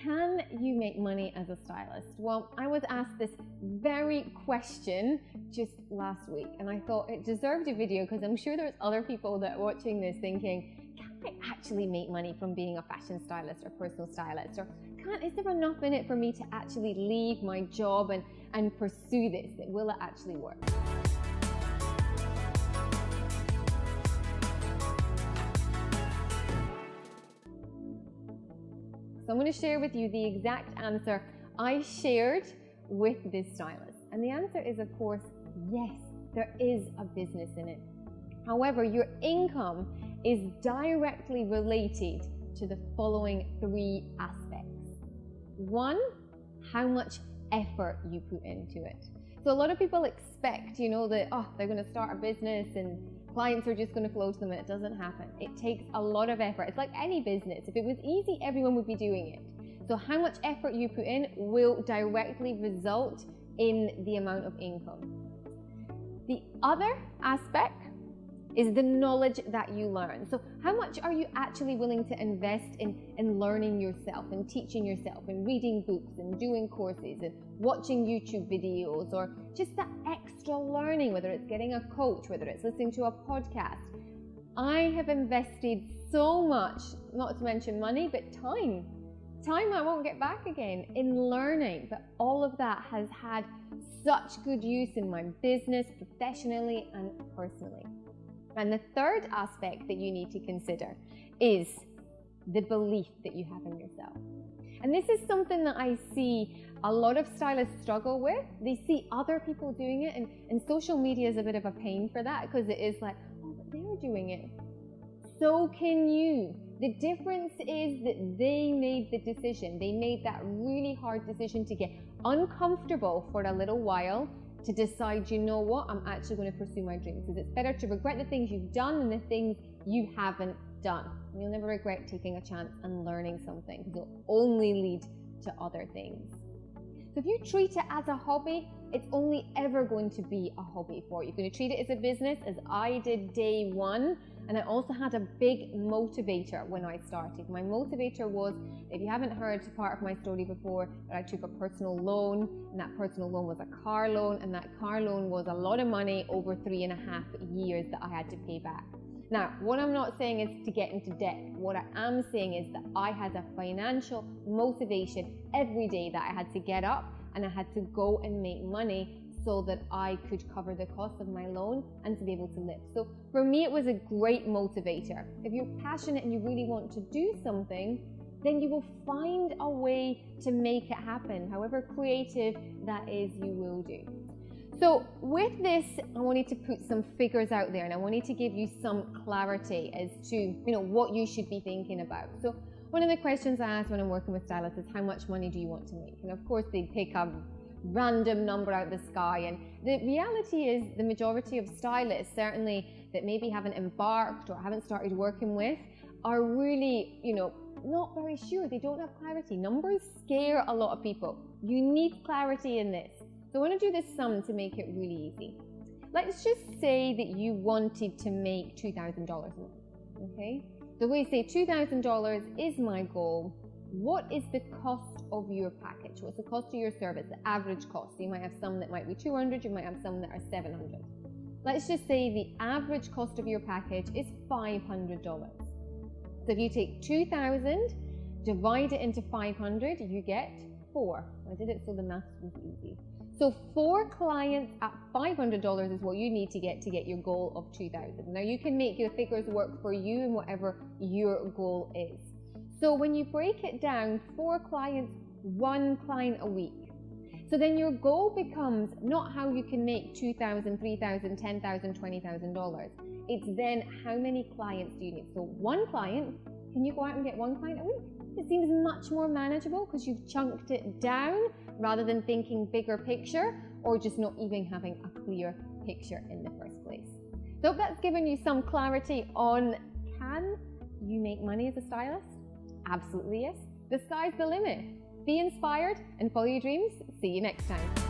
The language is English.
Can you make money as a stylist? Well, I was asked this very question just last week, and I thought it deserved a video because I'm sure there's other people that are watching this thinking, can I actually make money from being a fashion stylist or personal stylist? Or is there enough in it for me to actually leave my job and pursue this? Will it actually work? So I'm going to share with you the exact answer I shared with this stylist. And the answer is, of course, yes, there is a business in it. However, your income is directly related to the following three aspects. One, how much effort you put into it. So a lot of people expect, that, they're going to start a business and clients are just going to flow to them, and it doesn't happen. It takes a lot of effort. It's like any business. If it was easy, everyone would be doing it. So how much effort you put in will directly result in the amount of income. The other aspect is the knowledge that you learn. So how much are you actually willing to invest in learning yourself and teaching yourself and reading books and doing courses and watching YouTube videos, or just that extra learning, whether it's getting a coach, whether it's listening to a podcast. I have invested so much, not to mention money, but time I won't get back again, in learning. But all of that has had such good use in my business, professionally and personally. And the third aspect that you need to consider is the belief that you have in yourself. And this is something that I see a lot of stylists struggle with. They see other people doing it, and social media is a bit of a pain for that, because it is like, oh, but they're doing it, so can you. The difference is that they made the decision. They made that really hard decision to get uncomfortable for a little while, to decide, you know what, I'm actually going to pursue my dreams. Because it's better to regret the things you've done than the things you haven't done. And you'll never regret taking a chance and learning something, because it'll only lead to other things. So if you treat it as a hobby, it's only ever going to be a hobby for you. You're going to treat it as a business, as I did day one. And I also had a big motivator when I started. My motivator was, if you haven't heard part of my story before, that I took a personal loan, and that personal loan was a car loan, and that car loan was a lot of money over 3.5 years that I had to pay back. Now, what I'm not saying is to get into debt. What I am saying is that I had a financial motivation every day that I had to get up and I had to go and make money so that I could cover the cost of my loan and to be able to live. So for me, it was a great motivator. If you're passionate and you really want to do something, then you will find a way to make it happen. However creative that is, you will do. So with this, I wanted to put some figures out there, and I wanted to give you some clarity as to what you should be thinking about. So one of the questions I ask when I'm working with stylists is, how much money do you want to make? And of course they pick a random number out of the sky, and the reality is the majority of stylists, certainly that maybe haven't embarked or haven't started working with, are really not very sure. They don't have clarity. Numbers scare a lot of people. You need clarity in this. So I want to do this sum to make it really easy. Let's just say that you wanted to make $2,000 a month, okay? So we say $2,000 is my goal. What is the cost of your package? What's the cost of your service, the average cost? So you might have some that might be $200, you might have some that are $700. Let's just say the average cost of your package is $500. So if you take 2,000, divide it into 500, you get 4. I did it so the maths was easy. So 4 clients at $500 is what you need to get your goal of 2,000. Now you can make your figures work for you and whatever your goal is. So when you break it down, 4 clients, 1 client a week. So then your goal becomes not how you can make $2,000, $3,000, $10,000, $20,000. It's then how many clients do you need? So 1 client, can you go out and get 1 client a week? It seems much more manageable because you've chunked it down rather than thinking bigger picture or just not even having a clear picture in the first place. So hope that's given you some clarity on, can you make money as a stylist? Absolutely yes. The sky's the limit. Be inspired and follow your dreams. See you next time.